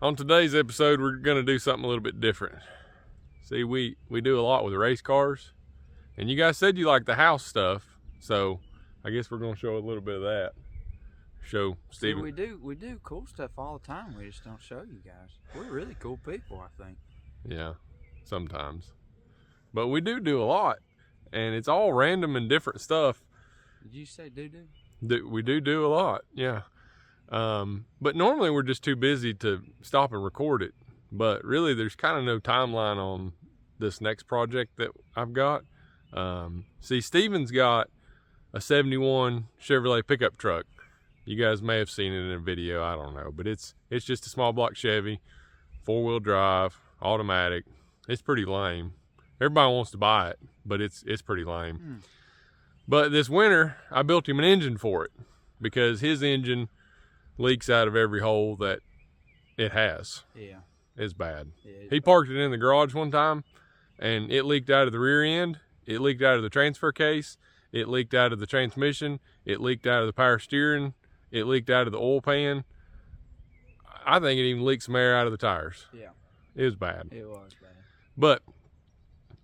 On today's episode, we're going to do something a little bit different. See, we do a lot with race cars, and you guys said you like the house stuff, so I guess we're going to show a little bit of that. Show Steven. See, we do cool stuff all the time. We just don't show you guys. We're really cool people, I think. Yeah, sometimes. But we do a lot, and it's all random and different stuff. Did you say do-do? We do a lot, yeah. But normally we're just too busy to stop and record it. But really, there's kind of no timeline on this next project that I've got. See, Steven's got a 71 Chevrolet pickup truck. You guys may have seen it in a video, I don't know. But it's just a small block Chevy, 4-wheel drive, automatic. It's pretty lame. Everybody wants to buy it, but it's pretty lame. But this winter, I built him an engine for it because his engine leaks out of every hole that it has. Yeah. It's bad. Yeah, He parked it in the garage one time, and it leaked out of the rear end. It leaked out of the transfer case. It leaked out of the transmission. It leaked out of the power steering. It leaked out of the oil pan. I think it even leaked some air out of the tires. Yeah. It was bad. It was bad. But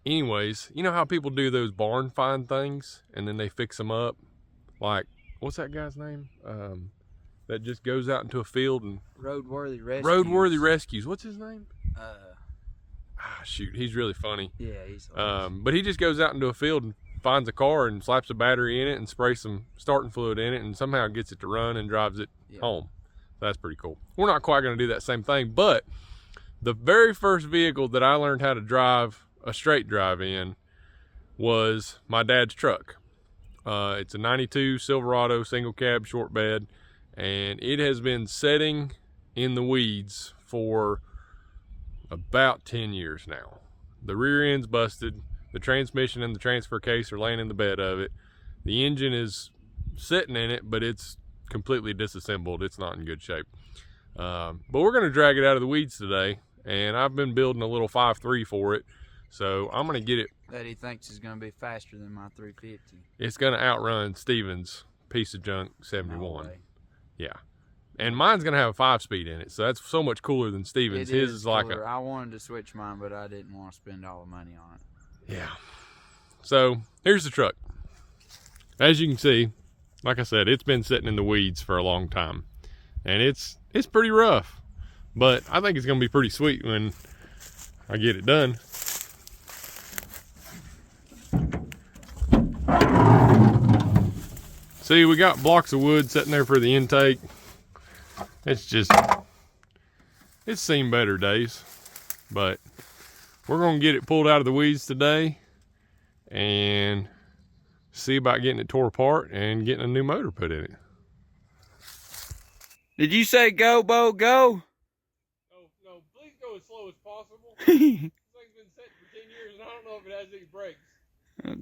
anyways, you know how people do those barn find things and then they fix them up? Like, what's that guy's name? That just goes out into a field and... Roadworthy Rescues. Roadworthy Rescues. What's his name? Shoot, he's really funny. Yeah, he's hilarious. But he just goes out into a field and finds a car and slaps a battery in it and sprays some starting fluid in it and somehow gets it to run and drives it home. That's pretty cool. We're not quite going to do that same thing, but the very first vehicle that I learned how to drive a straight drive in was my dad's truck. It's a 92 Silverado single cab short bed, and it has been setting in the weeds for about 10 years now. The rear end's busted. The transmission and the transfer case are laying in the bed of it. The engine is sitting in it, but it's completely disassembled. It's not in good shape. But we're going to drag it out of the weeds today, and I've been building a little 5.3 for it. So I'm going to get it. That he thinks is going to be faster than my 350. It's going to outrun Steven's piece of junk 71. No way. Yeah. And mine's going to have a 5-speed in it, so that's so much cooler than Steven's. His is like I wanted to switch mine, but I didn't want to spend all the money on it. Yeah. So here's the truck. As you can see, like I said, it's been sitting in the weeds for a long time, and it's pretty rough, but I think it's going to be pretty sweet when I get it done. See, we got blocks of wood sitting there for the intake. It's seen better days, but we're going to get it pulled out of the weeds today and see about getting it tore apart and getting a new motor put in it. Did you say go, Bo, go? No, please go as slow as possible. This thing's been set for 10 years and I don't know if it has any brakes.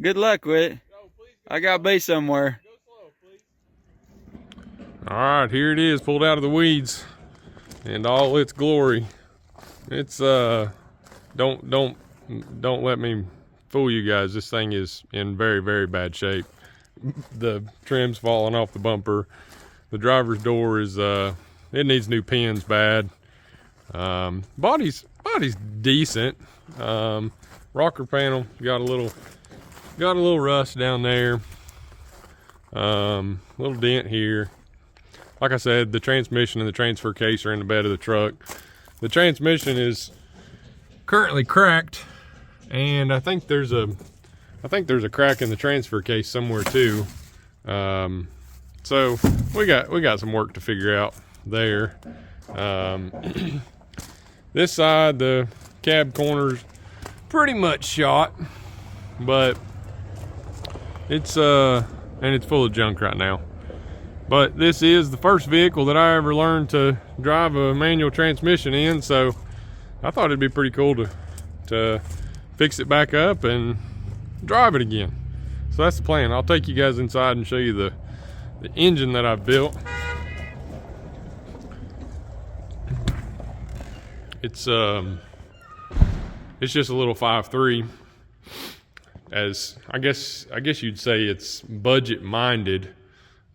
Good luck with it. No, please go I gotta be somewhere. Go slow, please. All right, here it is, pulled out of the weeds in all its glory. It's don't let me fool you guys. This thing is in very, very bad shape. The trim's falling off the bumper. The driver's door is it needs new pins bad. Body's decent. Rocker panel got a little rust down there. Little dent here. Like I said, the transmission and the transfer case are in the bed of the truck. The transmission is currently cracked, and I think there's a crack in the transfer case somewhere too. So we got some work to figure out there. This side, the cab corner's pretty much shot, but it's full of junk right now. But this is the first vehicle that I ever learned to drive a manual transmission in, so I thought it'd be pretty cool to fix it back up and drive it again. So that's the plan. I'll take you guys inside and show you the engine that I've built. It's just a little 5.3. As I guess you'd say it's budget minded.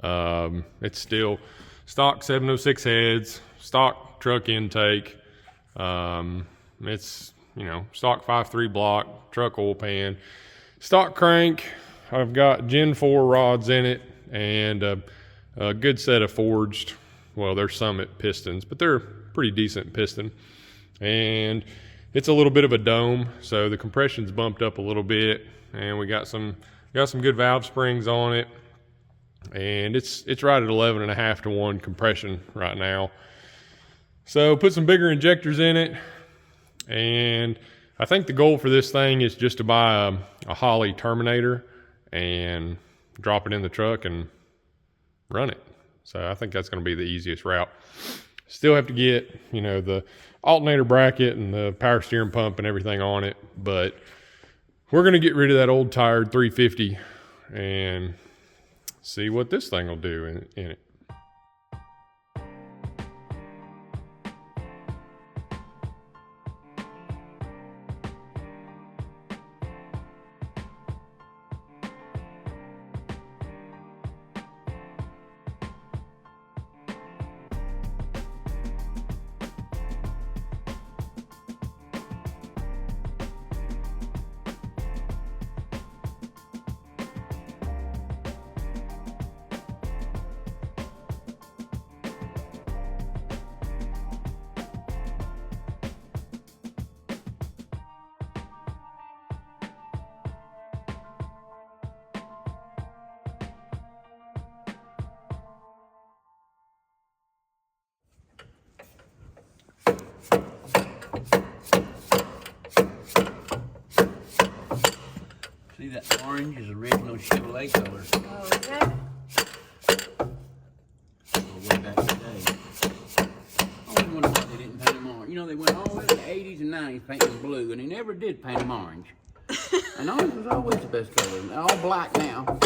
It's still stock 706 heads, stock truck intake, It's, you know, stock 5.3 block, truck oil pan, stock crank. I've got Gen 4 rods in it and a good set of forged, well, they're Summit pistons, but they're pretty decent piston. And it's a little bit of a dome, so the compression's bumped up a little bit, and we got some good valve springs on it, and it's right at 11.5 to 1 compression right now. So put some bigger injectors in it, and I think the goal for this thing is just to buy a Holley Terminator and drop it in the truck and run it. So I think that's going to be the easiest route. Still have to get, you know, the alternator bracket and the power steering pump and everything on it, but we're going to get rid of that old tired 350 and see what this thing will do in it. See, that orange is original Chevrolet color. Oh, okay. Way back in the day. I always wonder why they didn't paint them orange. You know, they went all the way to the 80s and 90s painting them blue, and they never did paint them orange. And orange was always the best color. They're all black now.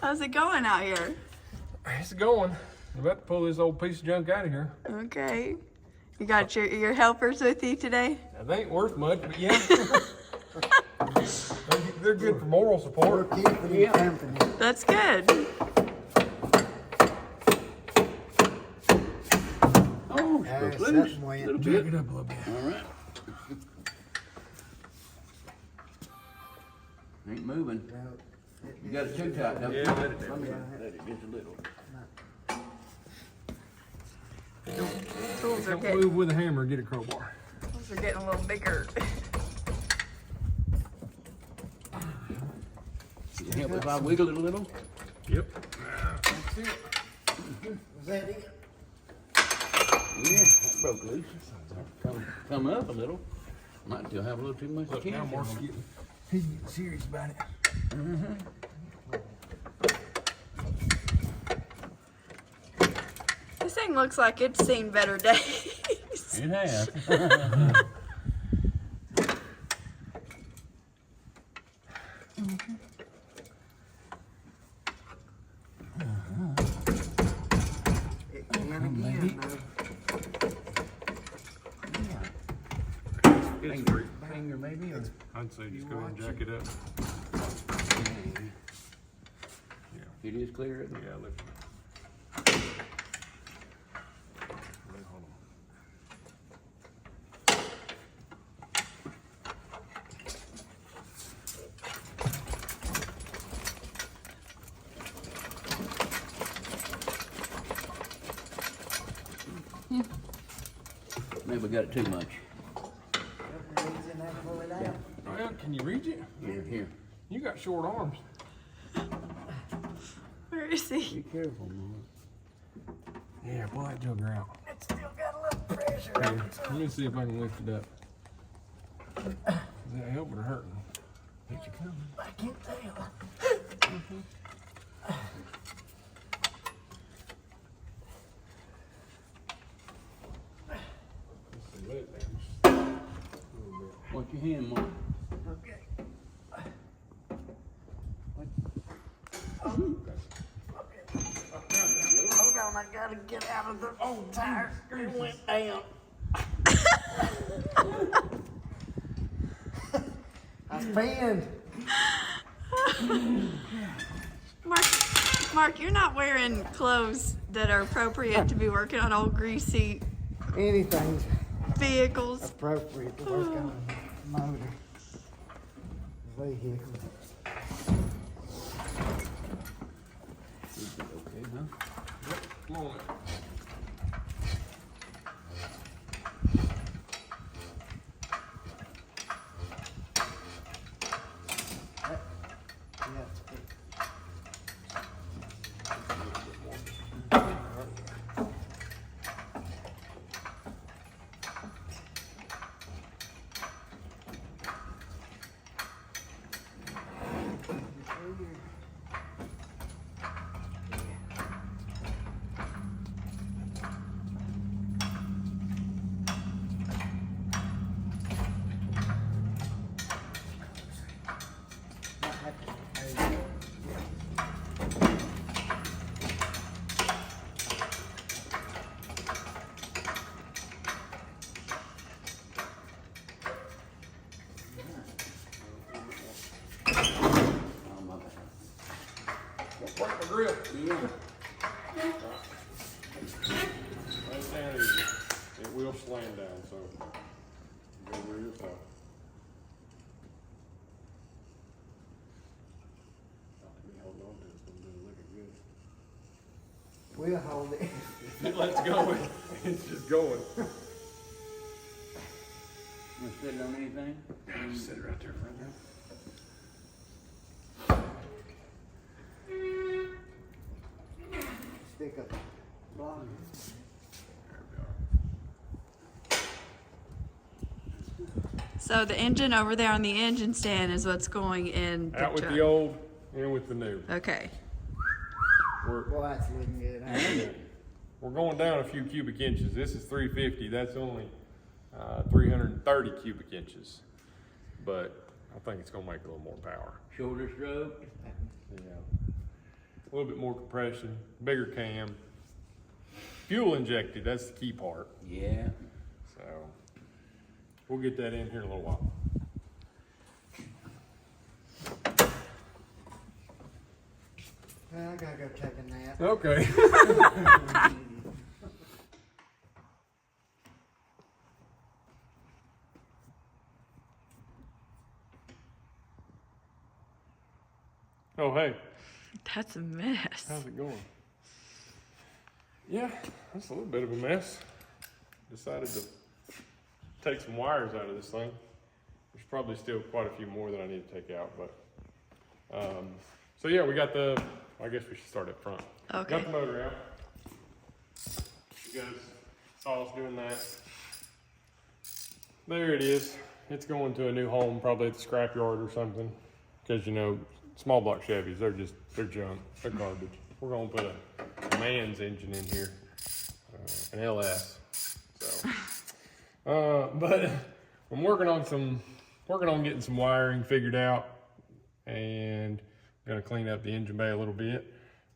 How's it going out here? It's going. I'm about to pull this old piece of junk out of here. Okay. You got your helpers with you today? They ain't worth much, but yeah. They're good for moral support. Yeah. That's good. Oh, it's loose. A little bit. Jack it up a little bit. All right. Ain't moving. You got it too tight, don't you? Yeah, let it down. Let it just a little. Tools are Don't getting, move with a hammer, get a crowbar. tools are getting a little bigger. Can you help if I wiggle it a little? Yep. That's it. Was that it? Yeah, that broke loose. Come up a little. Might still have a little too much Look, now tension. Mark's he's getting serious about it. This thing looks like it's seen better days. It has. Finger maybe, or I'd say just go ahead and jack it up. it is clear. Isn't it? Yeah, lift it. Hold on. Maybe we got it too much. Well, can you reach it? Here. You got short arms. Where is he? Be careful, man. Yeah, pull that jugger out. It's still got a little pressure. Here, let me see if I can lift it up. Is that helping or hurting? Ain't you coming? I can't tell. Watch your hand, Mark. Okay. Hold on, I gotta get out of the tire. It went down. I pinned. Mark, Mark, you're not wearing clothes that are appropriate to be working on old greasy Anything's vehicles. appropriate to work on a motor vehicle. Okay, huh? Come on. Yeah. Oh, my bad. Break my grip. Yeah. Lay it down easy. It will slam down, so go real tough. Hold on to it, it's gonna do looking good. We'll hold it. It lets go. It's just going. You want to sit it on anything? Just sit it right there, friend. Stick a block. So the engine over there on the engine stand is what's going in the Out with truck. the old, in with the new. Okay. Well, that's looking good. Ain't it? We're going down a few cubic inches. This is 350. That's only 330 cubic inches. But I think it's going to make a little more power. Shoulder stroke. Yeah. A little bit more compression, bigger cam. Fuel injected, that's the key part. Yeah. So we'll get that in here in a little while. Well, I gotta go take a nap. Okay. Oh, hey, That's a mess. how's it going? Yeah, that's a little bit of a mess. Decided to take some wires out of this thing. There's probably still quite a few more that I need to take out, but so yeah, we got the, I guess we should start up front. Okay. Got the motor out. You guys saw us doing that. There it is. It's going to a new home, probably at the scrapyard or something. Because you know, small block Chevys, they're junk, they're garbage. We're gonna put a man's engine in here, an LS. So, but I'm working on getting some wiring figured out, and gonna clean up the engine bay a little bit.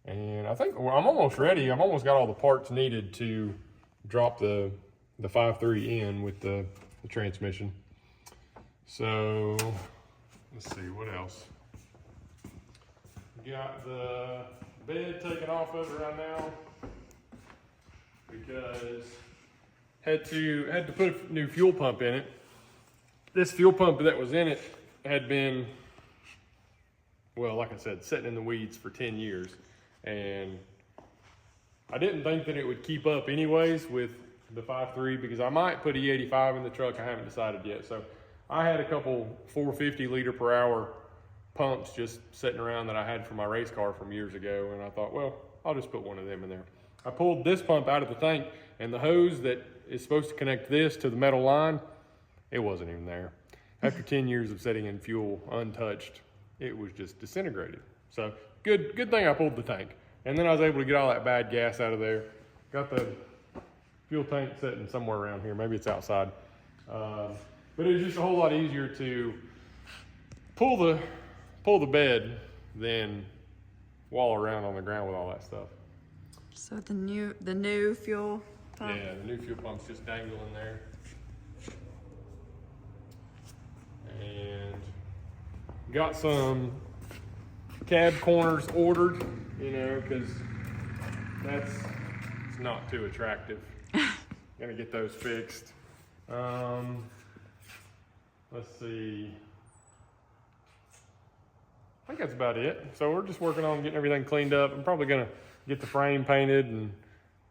And I think I'm almost ready. I've almost got all the parts needed to drop the 5.3 in with the transmission. So let's see what else. Got the bed taken off of it right now because had to put a new fuel pump in it. This fuel pump that was in it had been, well, like I said, sitting in the weeds for 10 years. And I didn't think that it would keep up anyways with the 5.3 because I might put E85 in the truck. I haven't decided yet. So I had a couple 450 liter per hour pumps just sitting around that I had for my race car from years ago. And I thought, well, I'll just put one of them in there. I pulled this pump out of the tank, and the hose that is supposed to connect this to the metal line, it wasn't even there. After 10 years of sitting in fuel untouched, it was just disintegrated. So good thing I pulled the tank. And then I was able to get all that bad gas out of there. Got the fuel tank sitting somewhere around here. Maybe it's outside. But it was just a whole lot easier to pull the bed than wallow around on the ground with all that stuff. So the new fuel pump. Yeah, the new fuel pump's just dangling there. And got some cab corners ordered you know, because it's not too attractive. Gonna get those fixed. Let's see. I think that's about it. So we're just working on getting everything cleaned up. I'm probably gonna get the frame painted and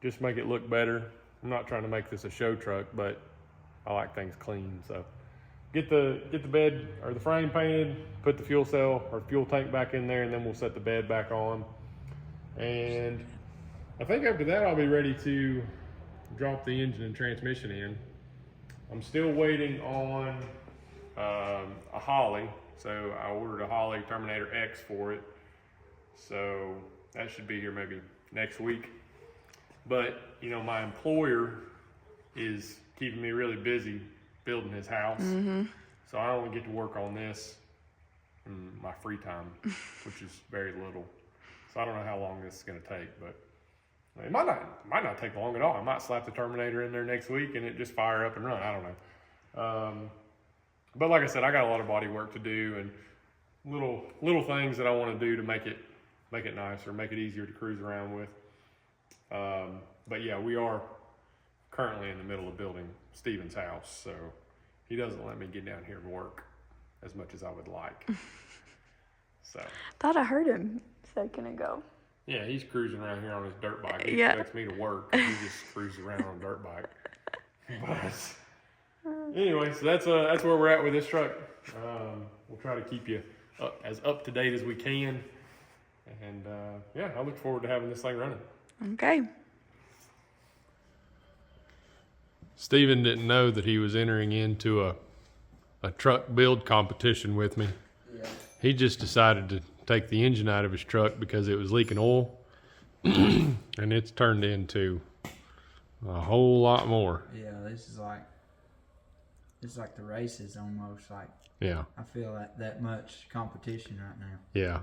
just make it look better. I'm not trying to make this a show truck, but I like things clean. So get the bed or the frame painted, put the fuel cell or fuel tank back in there, and then we'll set the bed back on. And I think after that I'll be ready to drop the engine and transmission in. I'm still waiting on a Holly. So I ordered a Holly Terminator X for it. So that should be here maybe next week. But, you know, my employer is keeping me really busy building his house. So I only get to work on this in my free time, which is very little. So I don't know how long this is going to take, but it might not take long at all. I might slap the Terminator in there next week and it just fire up and run. I don't know. But like I said, I got a lot of body work to do and little things that I want to do to make it nicer, make it easier to cruise around with. But yeah, we are currently in the middle of building Steven's house, so he doesn't let me get down here and work as much as I would like. So Thought I heard him a second ago. yeah, he's cruising around here on his dirt bike. He Yeah. expects me to work, and he just cruises around on a dirt bike. But anyway, so that's where we're at with this truck. We'll try to keep you as up to date as we can, and yeah, I look forward to having this thing running. Okay. Steven didn't know that he was entering into a truck build competition with me. Yeah. He just decided to take the engine out of his truck because it was leaking oil, and it's turned into a whole lot more. Yeah, this is like the races almost. Like Yeah, I feel like that much competition right now. yeah.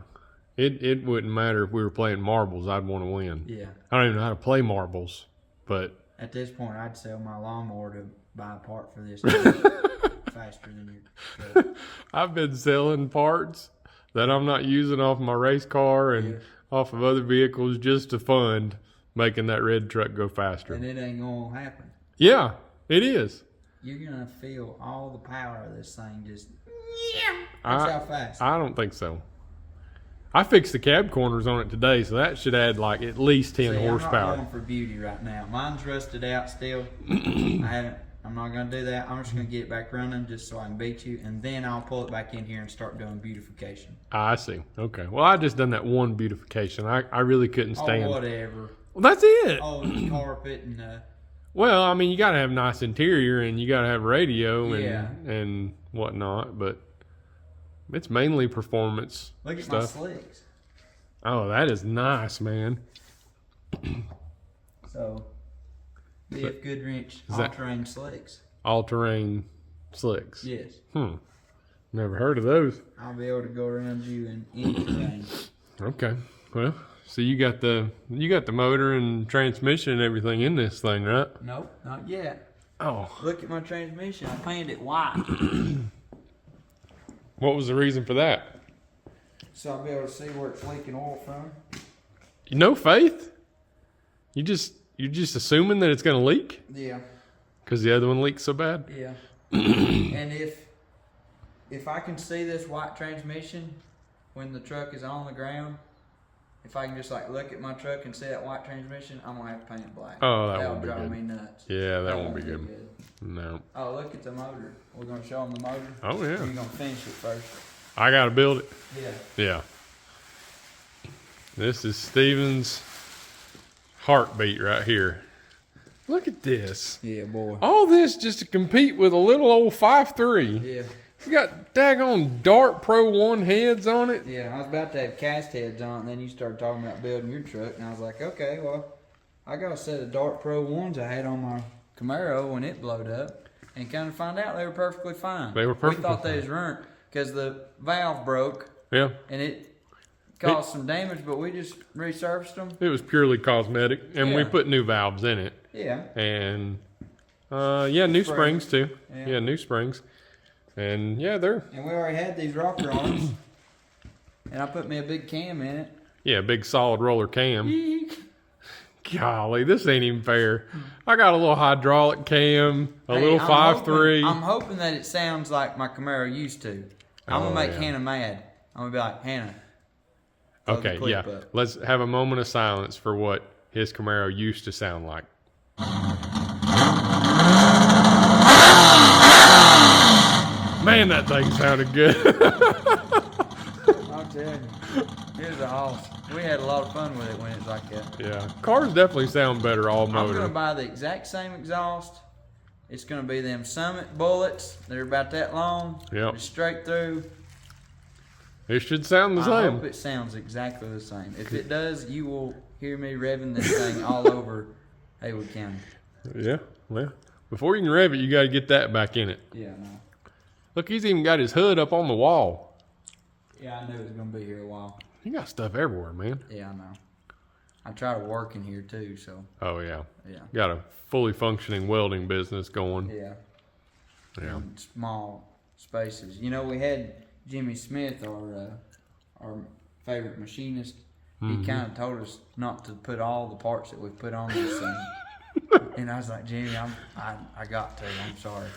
It wouldn't matter if we were playing marbles. I'd want to win. Yeah. I don't even know how to play marbles, but At this point, I'd sell my lawnmower to buy a part for this faster than your truck. I've been selling parts that I'm not using off my race car and off of other vehicles just to fund making that red truck go faster. And it ain't gonna happen. Yeah, it is. You're gonna feel all the power of this thing just. That's how fast. I don't think so. I fixed the cab corners on it today, so that should add like at least 10 See, horsepower. I'm not going for beauty right now. Mine's rusted out still. I'm not gonna do that. I'm just gonna get it back running just so I can beat you, and then I'll pull it back in here and start doing beautification. I see. Okay. Well, I just done that one beautification. I really couldn't stand. Oh, whatever. Well, that's it. Oh, the carpet and Well, I mean, you got to have nice interior and you got to have radio and Yeah. and whatnot, but it's mainly performance look at stuff. my slicks. Oh, that is nice, man. So, BF Goodwrench Is that- all-terrain slicks. All-terrain slicks. Yes, Never heard of those. I'll be able to go around you in any terrain. Okay. Well, so you got the motor and transmission and everything in this thing, right? Nope, not yet. Oh. Look at my transmission. I painted it white. What was the reason for that? So I'll be able to see where it's leaking oil from. No faith? You're just assuming that it's going to leak Yeah, because the other one leaks so bad? yeah. And if I can see this white transmission when the truck is on the ground, if I can just like look at my truck and see that white transmission, I'm gonna have to paint it black. Oh, that That'll won't be drive good. me nuts. Yeah, that won't be good. No. Oh, look at the motor. We're gonna show them the motor. Oh, yeah. Or you gonna finish it first? I got to build it. Yeah. Yeah. This is Steven's heartbeat right here. Look at this. Yeah, boy. All this just to compete with a little old 5.3. Yeah. It's got daggone Dart Pro 1 heads on it. Yeah, I was about to have cast heads on it, and then you started talking about building your truck, and I was like, okay, well, I got a set of Dart Pro 1s I had on my Camaro when it blowed up, and kind of find out they were perfectly fine. They were perfectly We thought they fine. was ruined because the valve broke, Yeah. and it caused some damage, but we just resurfaced them. It was purely cosmetic, and we Yeah. put new valves in it. Yeah. And, yeah, new springs too. Yeah. Yeah, new springs. And, yeah, they're... And we already had these rocker arms, and I put me a big cam in it. Yeah, big solid roller cam. Golly, this ain't even fair. I got a little hydraulic cam, a little 5.3. I'm hoping that it sounds like my Camaro used to. I'm gonna make Hannah mad. I'm gonna be like, Hannah. Okay, yeah. Let's have a moment of silence for what his Camaro used to sound like. Man, that thing sounded good. I'm telling you, it was awesome. We had a lot of fun with it when it was like that. Yeah, cars definitely sound better all motor. I'm gonna buy the exact same exhaust. It's gonna be them Summit bullets. They're about that long. Yep. Just straight through. It should sound the I same. hope it sounds exactly the same. If it does, you will hear me revving this thing all over Haywood County. Yeah, well, before you can rev it, you got to get that back in it. Yeah, I know. Look, he's even got his hood up on the wall. Yeah, I knew it was gonna be here a while. You got stuff everywhere, man. Yeah, I know. I try to work in here too, so. Oh, yeah. Yeah. Got a fully functioning welding business going. Yeah. Yeah. In small spaces. You know, we had Jimmy Smith, our favorite machinist. He kind of told us not to put all the parts that we put on this thing. And I was like, Jimmy, I got to. I'm sorry.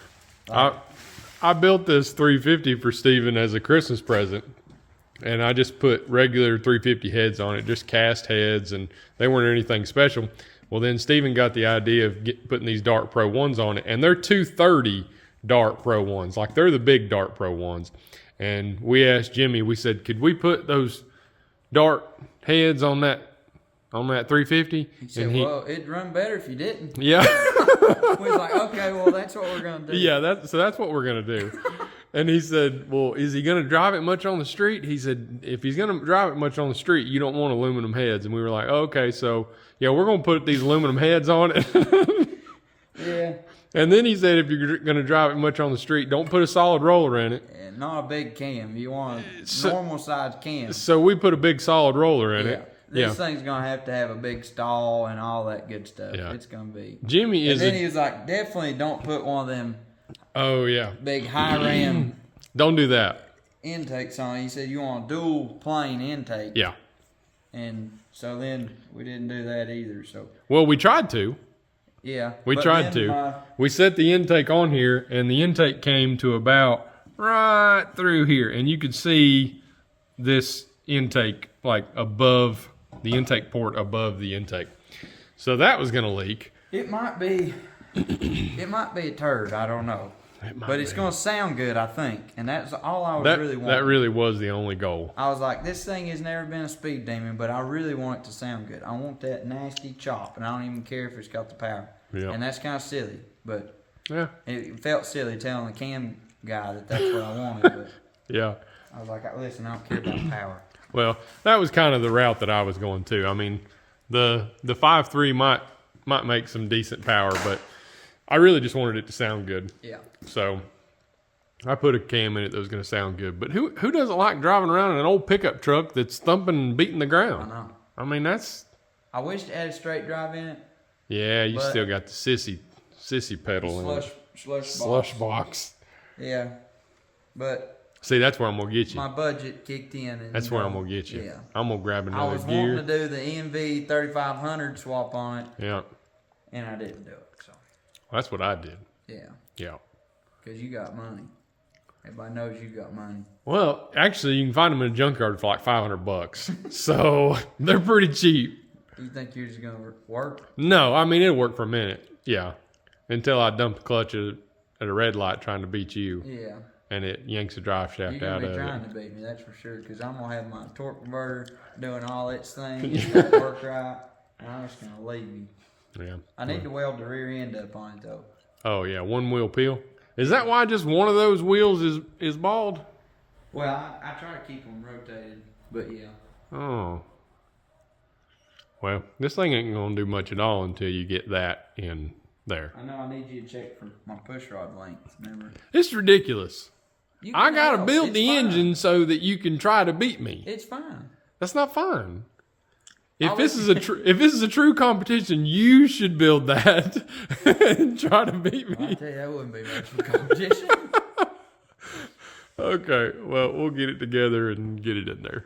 I built this 350 for Steven as a Christmas present, and I just put regular 350 heads on it, just cast heads, and they weren't anything special. Well, then Steven got the idea of putting these Dart Pro 1s on it, and they're 230 Dart Pro 1s, like they're the big Dart Pro 1s. And we asked Jimmy, we said, could we put those Dart heads on that 350? He said, well, it'd run better if you didn't. Yeah. We was like, okay, well, that's what we're going to do. Yeah, that's what we're going to do. And he said, well, is he going to drive it much on the street? He said, if he's going to drive it much on the street, you don't want aluminum heads. And we were like, okay, so, yeah, we're going to put these aluminum heads on it. Yeah. And then he said, if you're going to drive it much on the street, don't put a solid roller in it. And not a big cam. You want a normal size cam. So we put a big solid roller in it. This thing's going to have a big stall and all that good stuff. Yeah. It's going to be. Jimmy is. And then he was like, definitely don't put one of them Oh, yeah. big high ram Don't do that. intakes on it. He said you want a dual plane intake. Yeah. And so then we didn't do that either. So Well, we tried to. yeah. We But tried then to. We set the intake on here, and the intake came to about right through here. And you could see this intake, like above the intake port above the intake. So that was going to leak. It might be a turd. I don't know. But it's going to sound good, I think. And that's all I really want. That really was the only goal. I was like, this thing has never been a speed demon, but I really want it to sound good. I want that nasty chop, and I don't even care if it's got the power. Yeah. And that's kind of silly, but Yeah. it felt silly telling the cam guy that that's what I wanted. But Yeah. I was like, listen, I don't care about power. Well, that was kind of the route that I was going to. I mean, the 5.3 might make some decent power, but I really just wanted it to sound good. Yeah. So I put a cam in it that was going to sound good. But who doesn't like driving around in an old pickup truck that's thumping and beating the ground? I know. I mean, that's... I wish it had a straight drive in it. Yeah, you But- still got the sissy pedal in it. Slush box. Box. Yeah. But See, that's where I'm going to get you. my budget kicked in. And, That's where I'm going to get you. Yeah. I'm going to grab I another was gear. wanting to do the EMV 3500 swap on it, Yeah. and I didn't do it. So, That's what I did. yeah. Yeah. Because you got money. Everybody knows you got money. Well, actually, you can find them in a junkyard for like $500. So they're pretty cheap. You think yours is going to work? No, I mean, it'll work for a minute. Yeah. Until I dump the clutch at a red light trying to beat you. Yeah. And it yanks the drive shaft You're out going to of be trying it. to beat me, that's for sure. Because I'm going to have my torque converter doing all its thing. It's going to work right. And I'm just going to leave you. Yeah. I need to weld the rear end up on it, though. Oh, yeah. One wheel peel. Is that why just one of those wheels is bald? Well, I try to keep them rotated, but yeah. Oh. Well, this thing ain't going to do much at all until you get that in there. I know I need you to check for my push rod length, remember? It's ridiculous. You I can got to help. build It's the fine. engine so that you can try to beat me. It's fine. That's not fun. If I'll this let is if this is a true competition, you should build that and try to beat I me. tell you, that wouldn't be much of a competition. Okay, well, we'll get it together and get it in there.